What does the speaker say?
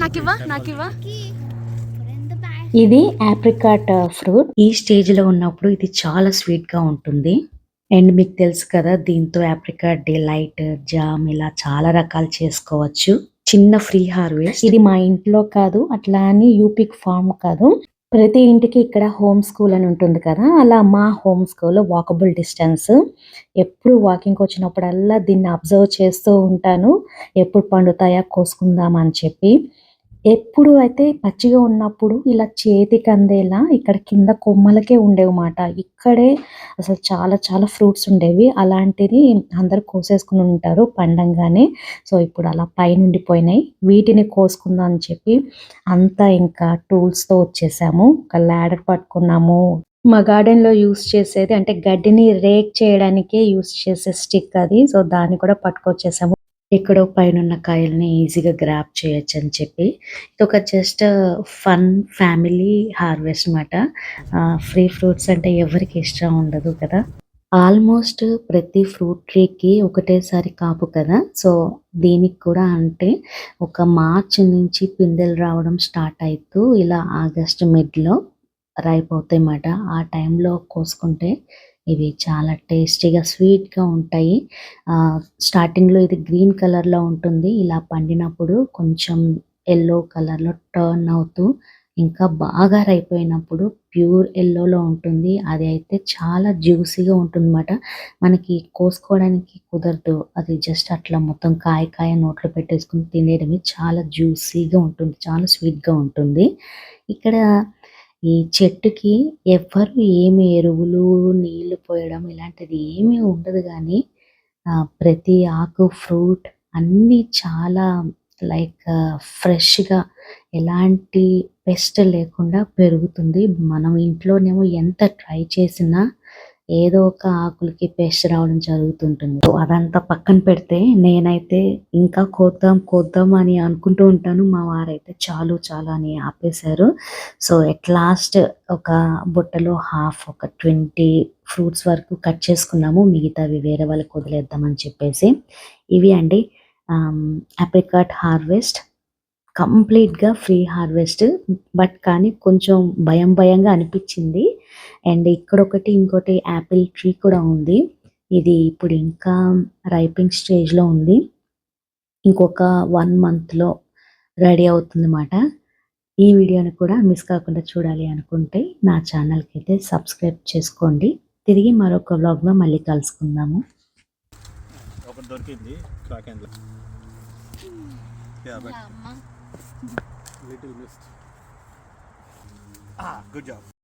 నాకివ్వా. ఇది apricot fruit. ఈ stage లో ఉన్నప్పుడు ఇది చాలా స్వీట్ గా ఉంటుంది. అండ్ మీకు తెలుసు కదా, దీంతో ఆప్రికాట్ డిలైట్, జామ్ ఇలా చాలా రకాలు చేసుకోవచ్చు. చిన్న ఫ్రీ హార్వెస్ట్. ఇది మా ఇంట్లో కాదు, అట్లా అని యూపిక్ ఫార్మ్ కాదు. ప్రతి ఇంటికి ఇక్కడ హోమ్ స్కూల్ అని ఉంటుంది కదా, అలా మా హోమ్ స్కూల్ వాకబుల్ డిస్టెన్స్. ఎప్పుడు వాకింగ్కి వచ్చినప్పుడల్లా దీన్ని అబ్జర్వ్ చేస్తూ ఉంటాను, ఎప్పుడు పండుతాయా కోసుకుందాం అని చెప్పి. ఎప్పుడు అయితే పచ్చిగా ఉన్నప్పుడు ఇలా చేతికి అందేలా ఇక్కడ కింద కొమ్మలకే ఉండేవి మాట. ఇక్కడే అసలు చాలా చాలా ఫ్రూట్స్ ఉండేవి. అలాంటిది అందరూ కోసేసుకుని ఉంటారు పండంగానే. సో ఇప్పుడు అలా పైనుండి పోయినాయి, వీటిని కోసుకుందాం అని చెప్పి అంతా ఇంకా టూల్స్తో వచ్చేసాము. ఒక ల్యాడర్ పట్టుకున్నాము. మా గార్డెన్ లో యూస్ చేసేది అంటే గడ్డిని రేక్ చేయడానికే యూస్ చేసే స్టిక్ అది. సో దాన్ని కూడా పట్టుకొచ్చేసాము. ఎక్కడో పైనున్న కాయల్ని ఈజీగా గ్రాప్ చేయొచ్చు అని చెప్పి. ఇది ఒక జస్ట్ ఫన్ ఫ్యామిలీ హార్వెస్ట్ మాట. ఫ్రీ ఫ్రూట్స్ అంటే ఎవరికి ఇష్టం ఉండదు కదా. ఆల్మోస్ట్ ప్రతి ఫ్రూట్ ట్రీకి ఒకటేసారి కాపు కదా. సో దీనికి కూడా అంటే ఒక మార్చ్ నుంచి పిందెలు రావడం స్టార్ట్ అవుతూ ఇలా ఆగస్ట్ మిడ్లో రైప్ అవుతాయి మాట. ఆ టైంలో కోసుకుంటే ఇవి చాలా టేస్టీగా స్వీట్గా ఉంటాయి. స్టార్టింగ్లో ఇది గ్రీన్ కలర్లో ఉంటుంది, ఇలా పండినప్పుడు కొంచెం ఎల్లో కలర్లో టర్న్ అవుతూ ఇంకా బాగా రైపోయినప్పుడు ప్యూర్ ఎల్లోలో ఉంటుంది. అది అయితే చాలా జ్యూసీగా ఉంటుందన్నమాట. మనకి కోసుకోవడానికి కుదరదు, అది జస్ట్ అట్లా మొత్తం కాయ కాయ నోట్లో పెట్టేసుకుని తినేయడమే. చాలా జ్యూసీగా ఉంటుంది, చాలా స్వీట్గా ఉంటుంది. ఇక్కడ ఈ చెట్టుకి ఎవ్వరు ఏమి ఎరువులు నీళ్లు పోయడం ఇలాంటిది ఏమీ ఉండదు, కానీ ప్రతి ఆకు ఫ్రూట్ అన్నీ చాలా లైక్ ఫ్రెష్గా ఎలాంటి పెస్ట్ లేకుండా పెరుగుతుంది. మనం ఇంట్లోనేమో ఎంత ట్రై చేసినా ఏదో ఒక ఆకులకి పెస్ట్ రావడం జరుగుతుంటుంది. సో అదంతా పక్కన పెడితే నేనైతే ఇంకా కోద్దాం అని అనుకుంటూ ఉంటాను. మా వారైతే చాలు అని ఆపేశారు. సో ఎట్ లాస్ట్ ఒక బుట్టలో హాఫ్ ఒక 20 ఫ్రూట్స్ వరకు కట్ చేసుకున్నాము. మిగతావి వేరే వాళ్ళకి వదిలేద్దామని చెప్పేసి. ఇవి అండి ఆప్రికాట్ హార్వెస్ట్. కంప్లీట్గా ఫ్రీ హార్వెస్ట్. బట్ కానీ కొంచెం భయంగా అనిపించింది. అండ్ ఇక్కడ ఇంకోటి యాపిల్ ట్రీ కూడా ఉంది. ఇది ఇప్పుడు ఇంకా రైపింగ్ స్టేజ్లో ఉంది. ఇంకొక 1 monthలో రెడీ అవుతుంది అన్నమాట. ఈ వీడియోని కూడా మిస్ కాకుండా చూడాలి అనుకుంటే నా ఛానల్కి అయితే సబ్స్క్రైబ్ చేసుకోండి. తిరిగి మరొక వ్లాగ్లో మళ్ళీ కలుసుకుందాము. దొరికింది little missed. Good job.